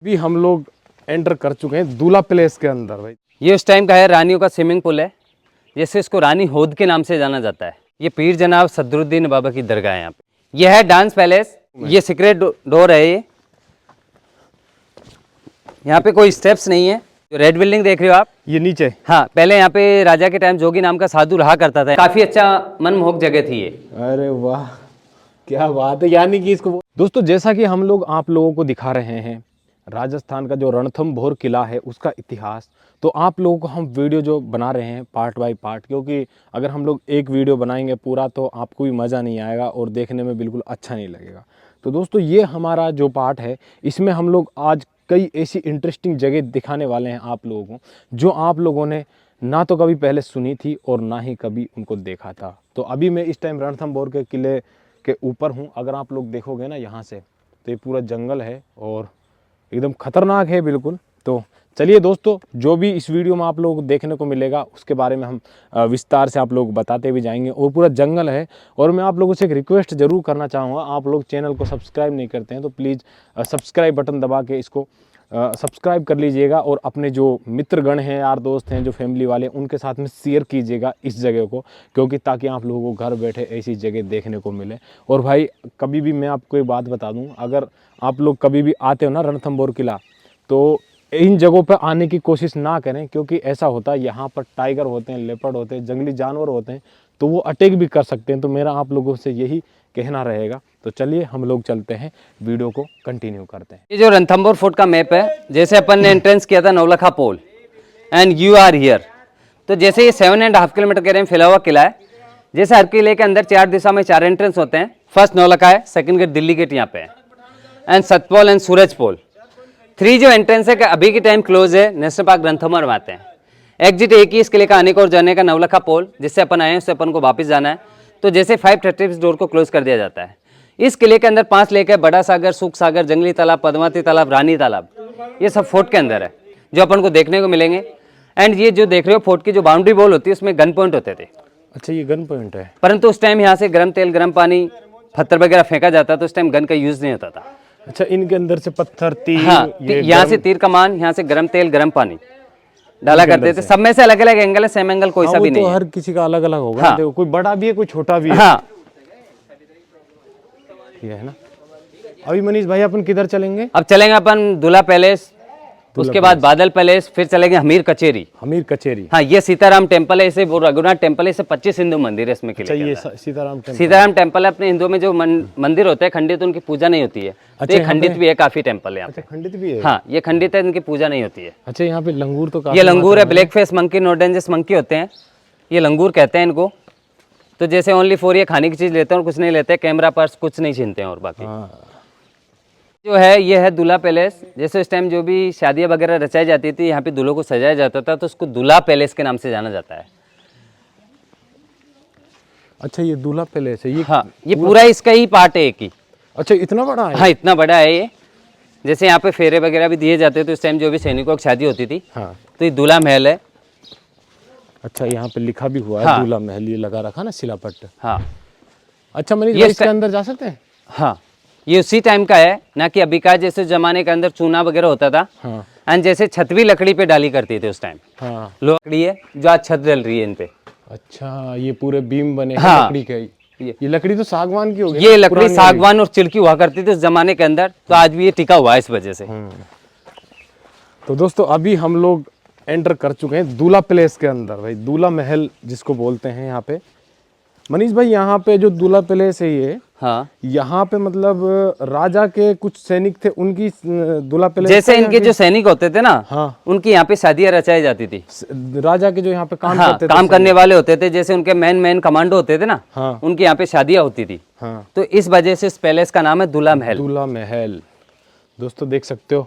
भी हम लोग एंटर कर चुके हैं दूल्हा पैलेस के अंदर। भाई ये उस टाइम का है, रानियों का स्विमिंग पूल है, जैसे इसको रानी हौद के नाम से जाना जाता है। ये पीर जनाब सदरुद्दीन बाबा की दरगाह है यहाँ पे। ये है डांस पैलेस, ये सीक्रेट डोर है। ये यहाँ पे कोई स्टेप्स नहीं है। जो रेड बिल्डिंग देख रहे हो आप, ये नीचे, हाँ, पहले यहाँ पे राजा के टाइम जोगी नाम का साधु रहा करता था। काफी अच्छा मनमोहक जगह थी ये। अरे वाह क्या बात है। यानी कि इसको दोस्तों जैसा कि हम लोग आप लोगों को दिखा रहे हैं राजस्थान का जो रणथंभौर किला है उसका इतिहास, तो आप लोगों को हम वीडियो जो बना रहे हैं पार्ट बाय पार्ट, क्योंकि अगर हम लोग एक वीडियो बनाएंगे पूरा तो आपको भी मज़ा नहीं आएगा और देखने में बिल्कुल अच्छा नहीं लगेगा। तो दोस्तों ये हमारा जो पार्ट है इसमें हम लोग आज कई ऐसी इंटरेस्टिंग जगह दिखाने वाले हैं आप लोगों को, जो आप लोगों ने ना तो कभी पहले सुनी थी और ना ही कभी उनको देखा था। तो अभी मैं इस टाइम रणथंभौर के किले के ऊपर हूँ। अगर आप लोग देखोगे ना यहाँ से तो ये पूरा जंगल है और एकदम खतरनाक है बिल्कुल। तो चलिए दोस्तों, जो भी इस वीडियो में आप लोगों को देखने को मिलेगा उसके बारे में हम विस्तार से आप लोग को बताते भी जाएंगे। और पूरा जंगल है। और मैं आप लोगों से एक रिक्वेस्ट ज़रूर करना चाहूँगा, आप लोग चैनल को सब्सक्राइब नहीं करते हैं तो प्लीज़ सब्सक्राइब बटन दबा के इसको सब्सक्राइब कर लीजिएगा और अपने जो मित्रगण हैं, यार दोस्त हैं, जो फैमिली वाले, उनके साथ में शेयर कीजिएगा इस जगह को, क्योंकि ताकि आप लोगों को घर बैठे ऐसी जगह देखने को मिले। और भाई कभी भी मैं आपको एक बात बता दूं, अगर आप लोग कभी भी आते हो ना रणथंभौर किला, तो इन जगहों पर आने की कोशिश ना करें, क्योंकि ऐसा होता है यहाँ पर टाइगर होते हैं, लेपर्ड होते हैं, जंगली जानवर होते हैं, तो वो अटैक भी कर सकते हैं। तो मेरा आप लोगों से यही कहना रहेगा। तो चलिए हम लोग चलते हैं, वीडियो को कंटिन्यू करते हैं। ये जो रणथंभौर फोर्ट का मैप है, जैसे अपन ने एंट्रेंस किया था Naulakha Pol and you are here, तो जैसे ये 7.5 किलोमीटर के में फैला हुआ किला है। जैसे हर किले के अंदर 4 दिशा में 4 एंट्रेंस होते हैं। फर्स्ट नौलखा है, सेकंड गेट दिल्ली गेट यहाँ पे है, एंड सतपोल एंड सूरज पोल। 3 जो एंट्रेंस है अभी के टाइम क्लोज है, नेशनल पार्क रणथंभौर में आते हैं। एग्जिट एक ही इस किले का आने का और जाने का नौलखा पोल, जिससे अपन आए हैं उससे अपन को वापस जाना है। तो जैसे 5:30 डोर को क्लोज कर दिया जाता है। इस किले के अंदर 5 लेक है, बड़ा सागर, सुख सागर, जंगली तालाब, पद्मावती तालाब, रानी तालाब, ये सब फोर्ट के अंदर है जो अपन को देखने को मिलेंगे। एंड ये जो देख रहे हो फोर्ट की जो बाउंड्री वॉल होती है उसमें गन पॉइंट होते थे। अच्छा ये गन पॉइंट है, परंतु उस टाइम यहाँ से गर्म तेल, गर्म पानी, पत्थर वगैरह फेंका जाता तो उस टाइम गन का यूज नहीं होता था। अच्छा इनके अंदर से पत्थर, तीर, हाँ, यहाँ से तीर कमान, यहाँ से गर्म तेल, गर्म पानी डाला करते थे। सब में से अलग अलग एंगल है, सेम एंगल कोई सा भी नहीं तो है। हर किसी का अलग अलग होगा। हाँ। देखो कोई बड़ा भी है, कोई छोटा भी है। हाँ, ये है ना। अभी मनीष भाई अपन किधर चलेंगे? अब चलेंगे अपन दूल्हा पैलेस, उसके बाद बादल पैलेस, फिर चलेंगे हमीर कचेरी। हमीर कचेरी। हाँ, ये सीताराम टेम्पल है, इसे वो रघुनाथ टेम्पल है, इसे 25 हिंदू मंदिर है इसमें। अच्छा ये सीताराम टेम्पल। सीताराम टेम्पल है। अपने हिंदुओं में जो मंदिर होते हैं खंडित, उनकी पूजा नहीं होती है। अच्छा, ये खंडित भी है, काफी टेम्पल है। अच्छा खंडित भी है। हाँ, ये खंडित है, इनकी पूजा नहीं होती है। अच्छा यहाँ पे लंगूर तो काफी, ये लंगूर है, black face monkey, not dangerous monkey होते हैं, ये लंगूर कहते हैं इनको। तो जैसे ओनली फॉर ये खाने की चीज लेते हैं और कुछ नहीं लेते, कैमरा पर्स कुछ नहीं छीनते हैं। और बाकी जो है ये है दूल्हा पैलेस। जैसे इस टाइम जो भी शादियां वगैरह रचाई जाती थी, यहाँ पे दूल्हों को सजाया जाता था, तो उसको दूल्हा पैलेस के नाम से जाना जाता है। अच्छा ये दूल्हा पैलेस है ये? हाँ, ये पूरा इसका ही पार्ट है एक ही। अच्छा इतना बड़ा है? हाँ, इतना बड़ा है ये। जैसे यहाँ पे फेरे वगैरह भी दिए जाते थे, तो इस टाइम जो भी सैनिकों की शादी होती थी, हाँ। तो ये दूल्हा महल है। अच्छा यहाँ पे लिखा भी हुआ है हाँ। दूल्हा महल, ये लगा रखा ना शिलापट्ट। हाँ। अच्छा मनीष भाई इसके अंदर जा सकते हैं? हाँ, ये उसी टाइम का है, ना कि अभी का। जैसे जमाने के अंदर चूना वगैरह होता था। हाँ। एंड जैसे छत भी लकड़ी पे डाली करती थी उस टाइम। हाँ। लकड़ी है जो आज छत डल रही है इन पे। अच्छा ये पूरे बीम बने हैं हाँ। लकड़ी के। ये लकड़ी तो सागवान की होगी। ये लकड़ी सागवान और चिल्की हुआ करती थी उस जमाने के अंदर, तो आज भी ये टिका हुआ है इस वजह से। तो दोस्तों अभी हम लोग एंटर कर चुके हैं दूल्हा पैलेस के अंदर। भाई दूल्हा महल जिसको बोलते हैं यहाँ पे। मनीष भाई यहाँ पे जो दूल्हा पैलेस है ये, हाँ, यहाँ पे मतलब राजा के कुछ सैनिक थे, उनकी दूल्हा पैलेस। जैसे इनके जो सैनिक होते थे ना, हाँ, उनकी यहाँ पे शादियां रचाई जाती थी। राजा के जो यहाँ पे काम हाँ, करते थे, काम करने वाले होते थे, जैसे उनके मेन कमांडो होते थे ना, हाँ, उनकी यहाँ पे शादियां होती थी। हाँ। तो इस वजह से इस पैलेस का नाम है दूल्हा महल। दूल्हा महल दोस्तों देख सकते हो।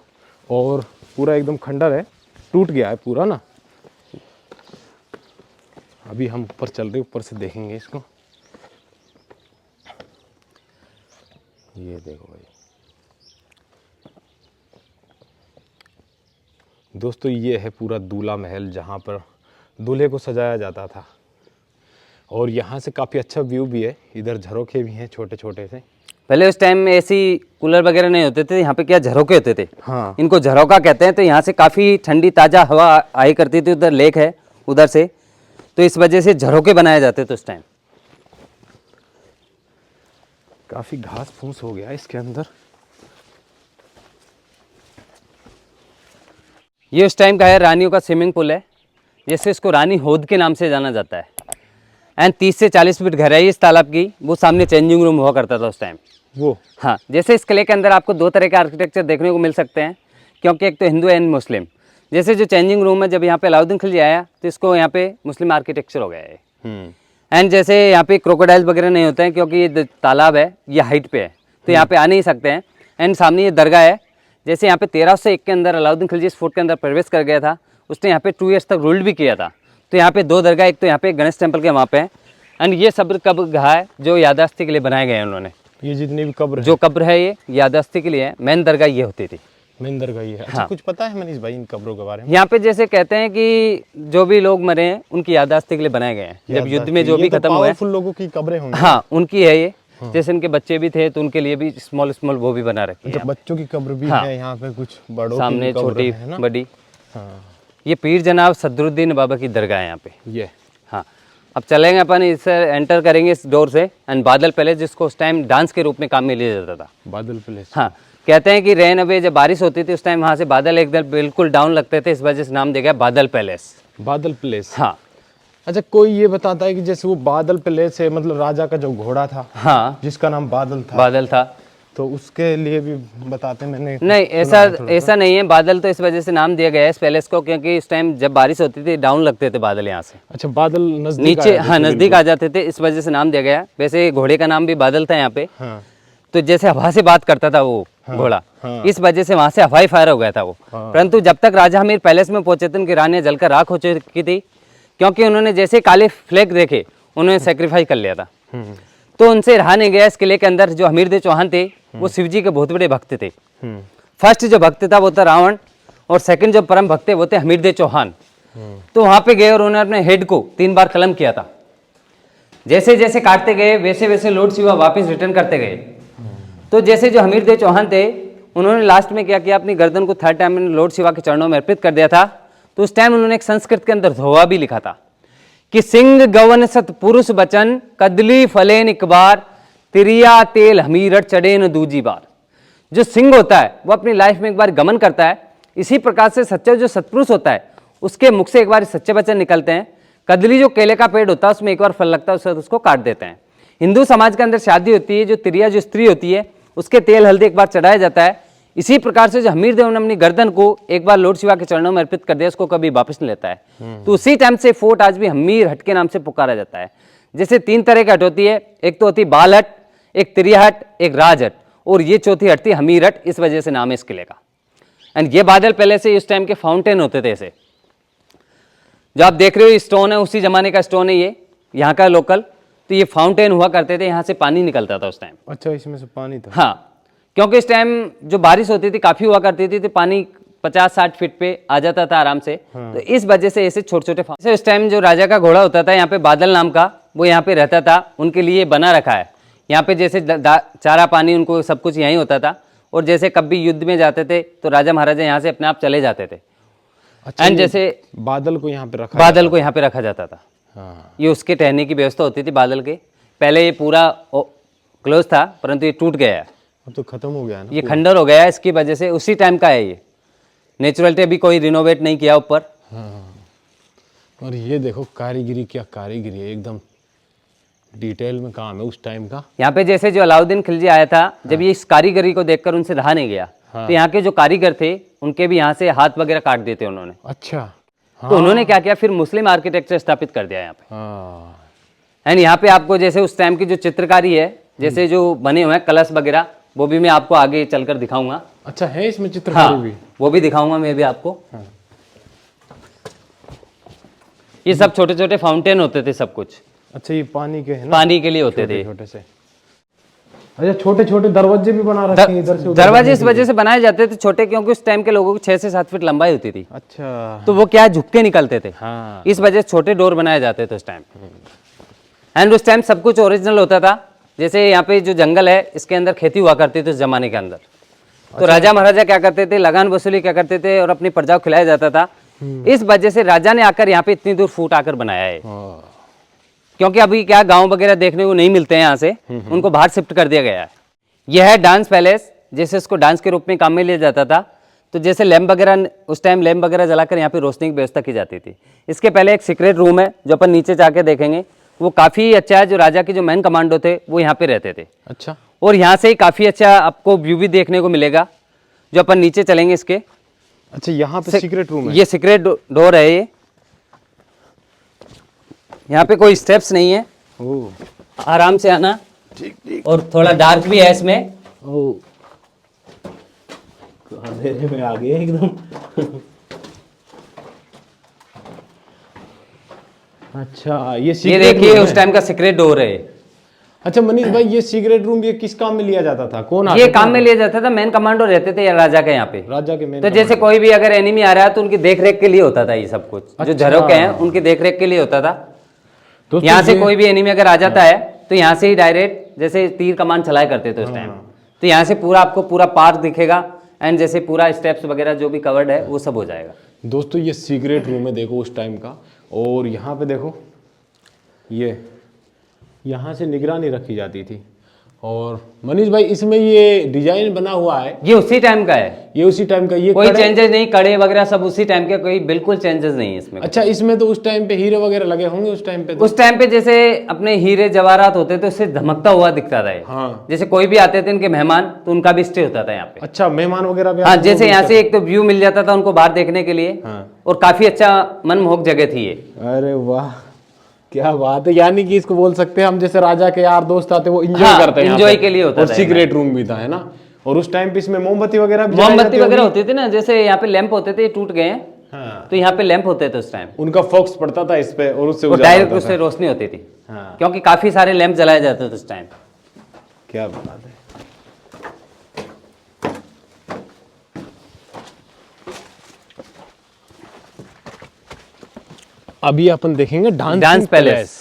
और पूरा एकदम खंडर है, टूट गया है पूरा ना। अभी हम ऊपर चल रहे, ऊपर से देखेंगे इसको। ये देखो भाई दोस्तों, ये है पूरा दूल्हा महल जहाँ पर दूल्हे को सजाया जाता था। और यहाँ से काफ़ी अच्छा व्यू भी है, इधर झरोखे भी हैं छोटे छोटे से। पहले उस टाइम में ऐसी कूलर वगैरह नहीं होते थे, यहाँ पे क्या झरोके होते थे। हाँ। इनको झरोका कहते हैं। तो यहाँ से काफ़ी ठंडी ताज़ा हवा आई करती थी, उधर लेक है उधर से, तो इस वजह से झरोके बनाए जाते थे उस टाइम। काफी घास फूस हो गया इसके अंदर। ये उस टाइम का है, रानियों का स्विमिंग पूल है, जैसे इसको रानी हौद के नाम से जाना जाता है। एंड 30 से 40 फीट गहराई इस तालाब की। वो सामने चेंजिंग रूम हुआ करता था उस टाइम। वो हाँ, जैसे इस किले के अंदर आपको दो तरह के आर्किटेक्चर देखने को मिल सकते हैं, क्योंकि एक तो हिंदू एंड मुस्लिम। जैसे जो चेंजिंग रूम है, जब यहाँ पे अलाउद्दीन खिलजी आया तो इसको यहाँ पे मुस्लिम आर्किटेक्चर हो गया है। एंड जैसे यहाँ पे क्रोकोडाइल वगैरह नहीं होते हैं, क्योंकि ये तालाब है, ये हाइट पे है, तो यहाँ पे आ नहीं सकते हैं। एंड सामने ये दरगाह है। जैसे यहाँ पे 1301 के अंदर अलाउद्दीन खिलजी इस फोर्ट के अंदर प्रवेश कर गया था, उसने यहाँ पे 2 ईयर्स तक रूल्ड भी किया था। तो यहाँ पे 2 दरगाह, एक तो यहाँ पे गणेश टेम्पल के वहाँ पे है, एंड ये सब कब्रगाह है जो याददाश्ती के लिए बनाए गए हैं उन्होंने। ये जितनी भी कब्र जो कब्र है ये याददाश्ती के लिए है। मेन दरगाह ये होती थी। मेन दरगाह है। अच्छा, हाँ। कुछ पता है मनीष भाई इन कब्रों के बारे में? यहाँ पे जैसे कहते हैं कि जो भी लोग मरे हैं उनकी याददाश्ती के लिए बनाए गए हैं। जब युद्ध में जो भी खत्म हुए, पावरफुल लोगों की कब्रें होंगी। हाँ, उनकी है ये। जैसे इनके बच्चे भी थे तो उनके लिए भी स्मॉल स्मॉल वो भी बना रखी है। अच्छा, बच्चों की कब्र भी हाँ। है यहाँ पे, कुछ बड़ों सामने की कब्र छोटी है ना? बड़ी। हाँ। ये पीर जनाब सदरुद्दीन बाबा की दरगाह है यहाँ पे। ये हाँ, अब चलेंगे अपन, इससे एंटर करेंगे इस डोर से। एंड बादल पैलेस, जिसको उस टाइम डांस के रूप में काम में लिया जाता था। बादल पैलेस। हाँ, कहते हैं कि रेन अवे, जब बारिश होती थी उस टाइम वहाँ से बादल एकदम बिल्कुल डाउन लगते थे, इस वजह से नाम दिया गया बादल पैलेस। बादल पैलेस। हाँ। अच्छा, कोई ये बताता है कि जैसे वो बादल पैलेस है, मतलब राजा का जो घोड़ा था, हाँ, जिसका नाम बादल था, बादल था, तो उसके लिए भी बताते, मैंने नहीं ऐसा नहीं है। बादल तो इस वजह से नाम दिया गया है इस पैलेस को, क्योंकि इस टाइम जब बारिश होती थी डाउन लगते थे बादल यहाँ से। अच्छा, बादल नजदीक नीचे, हाँ, नजदीक आ जाते थे, इस वजह से नाम दिया गया। वैसे घोड़े का नाम भी बादल था यहाँ पे। हाँ। तो जैसे हवा से बात करता था वो घोड़ा, इस वजह से वहां से हवाई फायर हो गया था वो। परंतु जब तक राजा हमीर पैलेस में पहुंचे थे, उनकी रानियां जलकर राख हो चुकी थी, क्योंकि उन्होंने जैसे काले फ्लैग देखे उन्होंने सेक्रीफाइस कर लिया था। तो उनसे रहा नहीं गया। इस किले के अंदर जो हमीरदेव चौहान थे, वो शिव जी के बहुत बड़े भक्त थे। फर्स्ट जो भक्त था वो था रावण, और सेकंड जो परम भक्त थे वो थे हमीरदेव चौहान। तो वहां पे गए और उन्होंने अपने हेड को 3 बार कलम किया था। जैसे जैसे काटते गए वैसे वैसे लॉर्ड शिवा वापस रिटर्न करते गए। तो जैसे जो हमीरदेव चौहान थे, उन्होंने लास्ट में क्या किया, अपनी गर्दन को 3rd टाइम लॉर्ड शिवा के चरणों में अर्पित कर दिया था। तो उस टाइम उन्होंने एक संस्कृत के अंदर धोवा भी लिखा था कि सिंह गवन सत पुरुष बचन, कदली फलेन एक बार, तिरिया तेल हमीरट चढ़े न दूजी बार। जो सिंह होता है वो अपनी लाइफ में एक बार गमन करता है, इसी प्रकार से सच्चा जो सत्पुरुष होता है उसके मुख से एक बार सच्चे वचन निकलते हैं। कदली जो केले का पेड़ होता है उसमें एक बार फल लगता है, उसके बाद उसको काट देते हैं। हिंदू समाज के अंदर शादी होती है, जो तिरिया जो स्त्री होती है उसके तेल हल्दी एक बार चढ़ाया जाता है। इसी प्रकार से जो हमीरदेव ने अपनी गर्दन को एक बार लॉर्ड शिवा के चरणों में अर्पित कर दिया, उसको कभी वापस नहीं लेता है। तो उसी टाइम से फोर्ट आज भी हमीर हट के नाम से पुकारा जाता है। जैसे 3 तरह की हट होती है, एक तो होती है बाल हट, एक तिरिया हट, एक राज हट, और ये चौथी हट थी हमीर हट। इस वजह से नाम है इस किले का। एंड ये बादल पहले से उस टाइम के फाउंटेन होते थे ऐसे, जो आप देख रहे हो ये स्टोन है, उसी जमाने का स्टोन है ये, यहाँ का लोकल। तो ये फाउंटेन हुआ करते थे, यहाँ से पानी निकलता था उस टाइम। अच्छा, इसमें से पानी था? हाँ, क्योंकि इस टाइम जो बारिश होती थी काफी हुआ करती थी, तो पानी 50-60 फीट पे आ जाता था आराम से। तो इस वजह से ऐसे छोटे छोटे जैसे उस टाइम जो राजा का घोड़ा होता था यहाँ पे बादल नाम का, वो यहाँ पे रहता था, उनके लिए बना रखा है। यहाँ पे जैसे चारा पानी उनको सब कुछ यहीं होता था, और जैसे कभी युद्ध में जाते थे तो राजा महाराजा यहाँ से अपने आप चले जाते थे। अच्छा, एंड जैसे बादल को यहाँ पे रखा बादल को यहाँ पे रखा जाता था। हाँ। ये उसके ठहरने की व्यवस्था होती थी बादल के। पहले ये पूरा क्लोज था, परंतु ये टूट गया है, अब तो खत्म हो गया है ना, ये खंडर हो गया है। इसकी वजह से उसी टाइम का है ये, नेचुरलिटी अभी कोई रिनोवेट नहीं किया ऊपर। हाँ। और ये देखो कारीगिरी, क्या कारीगिरी है, एकदम डिटेल में काम है उस टाइम का। यहाँ पे जैसे जो अलाउद्दीन खिलजी आया था, जब ये इस कारीगरी को देखकर उनसे रहा नहीं गया, तो यहाँ के जो कारीगर थे उनके भी यहाँ से हाथ वगैरह काट दिए थे उन्होंने। अच्छा। तो उन्होंने क्या किया, फिर मुस्लिम आर्किटेक्चर स्थापित कर दिया यहाँ पे। हाँ। एंड यहाँ पे आपको जैसे उस टाइम की जो चित्रकारी है, जैसे जो बने हुए हैं कलश वगैरह, वो भी मैं आपको आगे चलकर दिखाऊंगा। अच्छा, है इसमें चित्रकारी भी? वो भी दिखाऊंगा मैं भी आपको। ये सब छोटे छोटे फाउंटेन होते थे सब कुछ। अच्छा, ये पानी के है ना? पानी के लिए होते थे छोटे से। अच्छा, छोटे छोटे दरवाजे भी बना रखे हैं इधर से उधर? दरवाजे इस वजह से बनाए जाते थे छोटे, क्योंकि उस टाइम के लोगों की 6 से 7 फीट लंबाई होती थी। अच्छा। तो वो क्या झुक के निकलते थे। हाँ। इस वजह से छोटे डोर बनाए जाते थे उस टाइम। एंड उस टाइम सब कुछ ओरिजिनल होता था, जैसे यहाँ पे जो जंगल है इसके अंदर खेती हुआ करती थी उस जमाने के अंदर। तो राजा महाराजा क्या करते थे, लगान वसूली क्या करते थे और अपनी प्रजा को खिलाया जाता था। इस वजह से राजा ने आकर यहाँ पे इतनी दूर फूट आकर बनाया है, क्योंकि अभी क्या गांव वगैरह देखने को नहीं मिलते हैं यहाँ से, उनको बाहर शिफ्ट कर दिया गया है। यह है डांस पैलेस, जैसे इसको डांस के रूप में काम में लिया जाता था। तो जैसे लैम्प वगैरह उस टाइम लैम्प वगैरह जलाकर यहाँ पे रोशनी की व्यवस्था की जाती थी। इसके पहले एक सीक्रेट रूम है जो अपन नीचे जाके देखेंगे, वो काफ़ी अच्छा है। जो राजा के जो मेन कमांडो थे वो यहाँ पे रहते थे। अच्छा, और यहाँ से ही काफ़ी अच्छा आपको व्यू भी देखने को मिलेगा, जो अपन नीचे चलेंगे इसके। अच्छा, यहाँ पे सीक्रेट रूम है। ये सीक्रेट डोर है ये, यहाँ पे कोई स्टेप्स नहीं है, आराम से आना। ठीक। और थोड़ा डार्क भी है इसमें। अंधेरे में आ गए एकदम। अच्छा, ये देखिए उस टाइम का सीक्रेट डोर है। अच्छा मनीष भाई, ये सीक्रेट रूम ये किस काम में लिया जाता था? कौन ये काम में लिया जाता था, मेन कमांडो रहते थे राजा के यहाँ पे। राजा के मेन। तो जैसे कोई भी अगर एनिमी आ रहा है तो उनकी देखरेख के लिए होता था ये सब कुछ। जो झरोखे हैं उनकी देखरेख के लिए होता था। यहाँ से कोई भी एनिमी अगर आ जाता है तो यहाँ से ही डायरेक्ट जैसे तीर कमान चलाया करते थे उस टाइम। तो यहाँ से पूरा आपको पूरा पार्क दिखेगा एंड जैसे पूरा स्टेप्स वगैरह जो भी कवर्ड है वो सब हो जाएगा। दोस्तों ये सीक्रेट रूम है, देखो उस टाइम का। और यहाँ पे देखो, ये यहाँ से निगरानी रखी जाती थी। और मनीष भाई, इसमें ये डिजाइन बना हुआ है, ये उसी टाइम का है। ये उसी टाइम का। ये कोई चेंजेस नहीं, कड़े वगैरह सब उसी टाइम के, कोई बिल्कुल चेंजेस नहीं है इसमें। अच्छा, इसमें तो उस टाइम पे हीरे वगैरह लगे होंगे उस टाइम पे? तो उस टाइम पे जैसे अपने हीरे जवाहरात होते थे उससे धमकता हुआ दिखता था। हाँ। जैसे कोई भी आते थे इनके मेहमान तो उनका भी स्टे होता था यहाँ पे। अच्छा, मेहमान वगैरह भी? हाँ, जैसे यहाँ से एक तो व्यू मिल जाता था उनको बाहर देखने के लिए। हाँ। और काफी अच्छा मनमोहक जगह थी ये। अरे वाह, क्या बात है। यानी कि इसको बोल सकते हैं हम, जैसे राजा के यार दोस्त आते वो एंजॉय करते हैं, एंजॉय के लिए होता था। और सीक्रेट रूम भी था, है ना। और उस टाइम पे इसमें मोमबत्ती वगैरह होती थी ना, जैसे यहाँ पे लैंप होते थे, ये टूट गए हैं। हाँ। तो यहाँ पे लैंप होते थे उस टाइम, उनका फोकस पड़ता था इस पे और उससे डायरेक्ट उससे रोशनी होती थी। हाँ। क्योंकि काफी सारे लैंप जलाए जाते थे उस टाइम। क्या बात है। अभी अपन देखेंगे डांस पैलेस।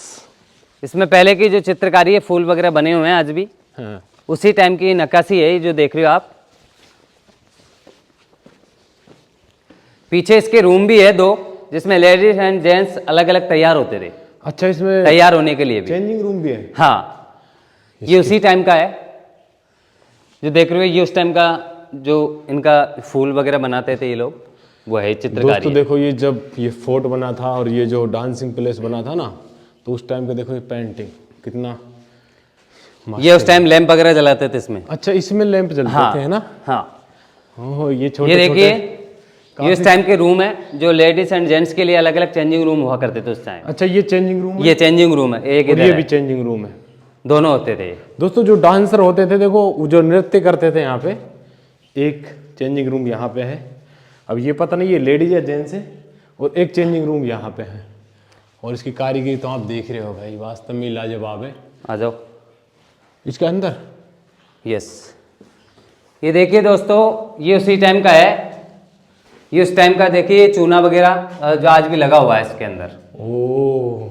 इसमें पहले की जो चित्रकारी है, फूल वगैरह बने हुए हैं आज भी। हाँ। उसी टाइम की नक्काशी है जो देख रहे हो आप। पीछे इसके रूम भी है 2, जिसमें लेडीज एंड जेंट्स अलग अलग तैयार होते थे। अच्छा, इसमें तैयार होने के लिए भी चेंजिंग रूम भी है? हाँ, ये उसी टाइम का है जो देख रहे हो। ये उस टाइम का जो इनका फूल वगैरह बनाते थे ये लोग, वो है चित्रकारी। दोस्तों देखो, ये जब ये फोर्ट बना था और ये जो डांसिंग प्लेस बना था ना, तो उस टाइम का देखो ये पेंटिंग कितना। ये उस टाइम लैंप वगैरह जलाते थे इसमें। अच्छा, इसमें लैंप जलते थे, है ना? हाँ। ओह, ये छोटे ये देखिए, ये उस टाइम के रूम है जो लेडीज एंड जेंट्स के लिए अलग अलग चेंजिंग रूम हुआ करते थे उस टाइम। अच्छा, ये चेंजिंग रूम है? ये चेंजिंग रूम है, एक इधर ये भी चेंजिंग रूम है। दोनों होते थे। दोस्तों जो डांसर होते थे, देखो जो नृत्य करते थे, यहाँ पे एक चेंजिंग रूम यहाँ पे है। अब ये पता नहीं ये लेडीज या जेंट्स है। और एक चेंजिंग रूम यहाँ पे है। और इसकी कारीगरी तो आप देख रहे हो भाई, वास्तव में लाजवाब है। आ जाओ इसके अंदर। यस, ये देखिए दोस्तों, ये उसी टाइम का है। ये उस टाइम का देखिए चूना वगैरह जो आज भी लगा हुआ है इसके अंदर। ओह,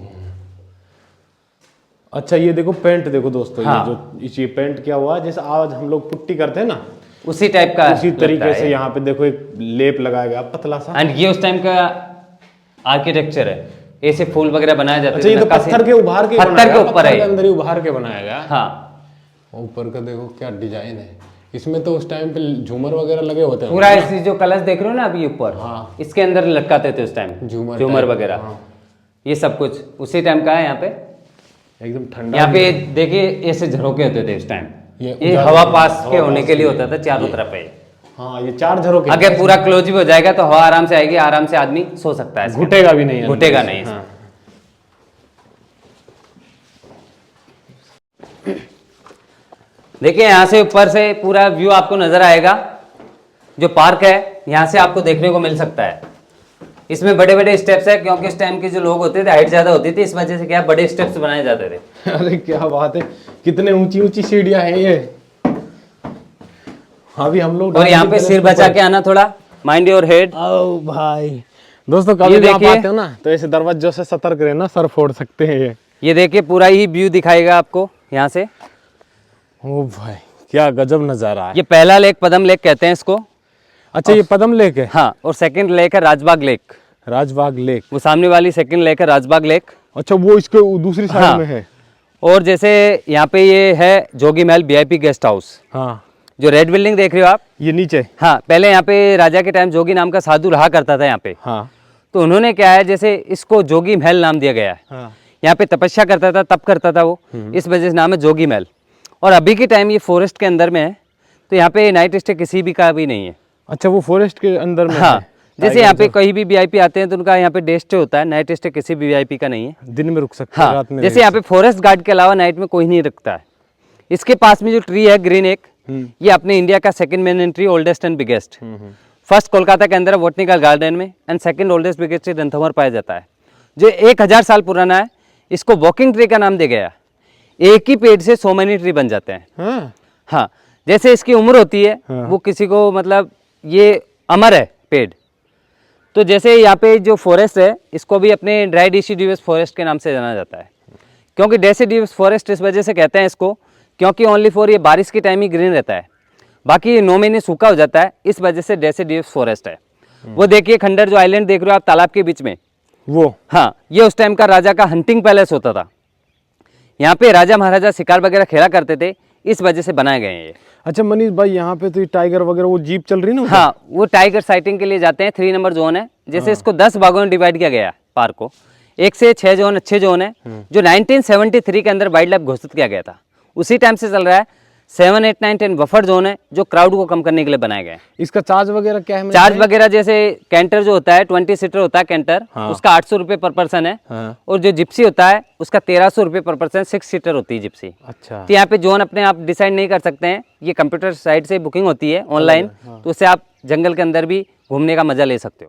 अच्छा, ये देखो पेंट देखो दोस्तों। हाँ। ये पेंट क्या हुआ, जैसे आज हम लोग पुट्टी करते हैं ना, उसी टाइप का, उसी तरीके से यहाँ पे देखो एक लेप लगाया गया पतला सा। एंड ये उस टाइम का आर्किटेक्चर है, ऐसे फूल वगैरह बनाए जाते अच्छा, ये तो पत्थर के उभार के पत्थर के ऊपर है, अंदर ही उभार के बनाया गया। हाँ। ऊपर का देखो क्या डिजाइन है। इसमें तो उस टाइम पे झूमर वगैरह लगे होते हैं पूरा। इसी जो कलश देख रहे हो ना अभी ऊपर, हाँ, इसके अंदर लटकाते थे उस टाइम झूमर वगैरह। हाँ। ये सब कुछ उसी टाइम का है। यहाँ पे एकदम ठंडा। यहाँ पे देखिए ऐसे झरोके होते थे उस टाइम। ये हवा पास के होने के लिए होता था चारों तरफ है। हाँ, ये 4 झरोके। अगर पूरा क्लोज भी हो जाएगा तो हवा आराम से आएगी, आराम से आदमी सो सकता है, घुटेगा भी नहीं। घुटेगा नहीं। हाँ। देखिए यहाँ से ऊपर से पूरा व्यू आपको नजर आएगा। जो पार्क है यहाँ से आपको देखने को मिल सकता है। इसमें बड़े बड़े स्टेप्स है, क्योंकि इस टाइम के जो लोग होते थे हाइट ज्यादा होती थी, इस वजह से क्या बड़े स्टेप्स बनाए जाते थे। अरे क्या बात है, कितने ऊंची ऊंची सीढ़ियां हैं ये। अभी हम लोग और यहाँ पे सिर बचा के आना, थोड़ा माइंड योर हेड। ओ भाई, दोस्तों कभी भी आप आते हो ना तो ऐसे दरवाजों से सतर्क रहना, सर फोड़ सकते हैं ये। ये देखिए पूरा ही व्यू दिखाएगा आपको यहाँ से। ओ भाई क्या गजब नज़ारा है। ये पहला लेक पदम लेक कहते हैं इसको। अच्छा ये पदम लेक है। हाँ, और सेकंड लेक है राजबाग लेक। राजबाग लेक। वो सामने वाली सेकंड लेक है राजबाग लेक। अच्छा वो इसके दूसरी साइड हाँ। में है। और जैसे यहाँ पे ये है जोगी महल VIP गेस्ट हाउस, हाँ जो रेड बिल्डिंग देख रहे हो आप। ये नीचे। हाँ, पहले यहाँ पे राजा के टाइम जोगी नाम का साधु रहा करता था यहाँ पे। हाँ तो उन्होंने क्या है, जैसे इसको जोगी महल नाम दिया गया है। हाँ यहाँ पे तपस्या करता था, तप करता था वो, इस वजह से नाम है जोगी महल। और अभी के टाइम ये फॉरेस्ट के अंदर में है, तो यहाँ पे नाइट स्टे किसी भी का भी नहीं है। अच्छा वो फॉरेस्ट के अंदर में हाँ, है। जैसे यहाँ पे कहीं भी VIP आते हैं तो उनका यहाँ पे डे स्टे होता है, नाइट स्टे किसी भी VIP का नहीं है। दिन में रुक सकते हैं, हाँ, रात में जैसे यहाँ पे फॉरेस्ट गार्ड के अलावा नाइट में कोई नहीं रुकता है। इसके पास में जो ट्री है ग्रीन एक, ये अपने इंडिया का second main tree, oldest and biggest. First Kolkata के अंदर बोटनिकल गार्डन में, and second oldest biggest Ranthambore पाया जाता है, जो 1000 साल पुराना है। इसको वॉकिंग ट्री का नाम दिया गया। एक ही पेड़ से 100 मनी ट्री बन जाते हैं। हाँ हाँ, जैसे इसकी उम्र होती है, वो किसी को मतलब ये अमर है पेड़। तो जैसे यहाँ पे जो फॉरेस्ट है, इसको भी अपने ड्राई डिसिडियस फॉरेस्ट के नाम से जाना जाता है। क्योंकि डिसिडियस फॉरेस्ट इस वजह से कहते हैं इसको, क्योंकि ओनली फॉर ये बारिश के टाइम ही ग्रीन रहता है, बाकी ये 9 महीने सूखा हो जाता है, इस वजह से डेसिडियस फॉरेस्ट है। वो देखिए खंडर जो आइलैंड देख रहे हो आप तालाब के बीच में, वो हाँ, ये उस टाइम का राजा का हंटिंग पैलेस होता था। यहाँ पे राजा महाराजा शिकार वगैरह खेला करते थे, इस वजह से बनाए गए हैं ये। अच्छा मनीष भाई यहाँ पे तो ये टाइगर वगैरह वो जीप चल रही ना उधर? हाँ, वो टाइगर साइटिंग के लिए जाते हैं। 3 नंबर जोन है। जैसे इसको 10 भागों में डिवाइड किया गया है पार्क को, 1 से 6 जोन अच्छे जोन है, जो 1973 के अंदर वाइल्ड लाइफ घोषित किया गया था। उसी टाइम से चल रहा है। 7, 8, 9, 10 बफर जोन है, जो क्राउड को कम करने के लिए बनाए गए हैं। इसका चार्ज वगैरह क्या है? चार्ज वगैरह जैसे कैंटर जो होता है 20 सीटर होता है कैंटर, उसका 800 रुपये पर पर्सन है। हाँ। और जो जिप्सी होता है उसका 1300 रुपये पर पर्सन, 6 सीटर होती है जिप्सी। अच्छा तो यहाँ पे जोन अपने आप डिसाइड नहीं कर सकते हैं, ये कंप्यूटर साइट से बुकिंग होती है ऑनलाइन, तो उससे आप जंगल के अंदर भी घूमने का मजा ले सकते हो।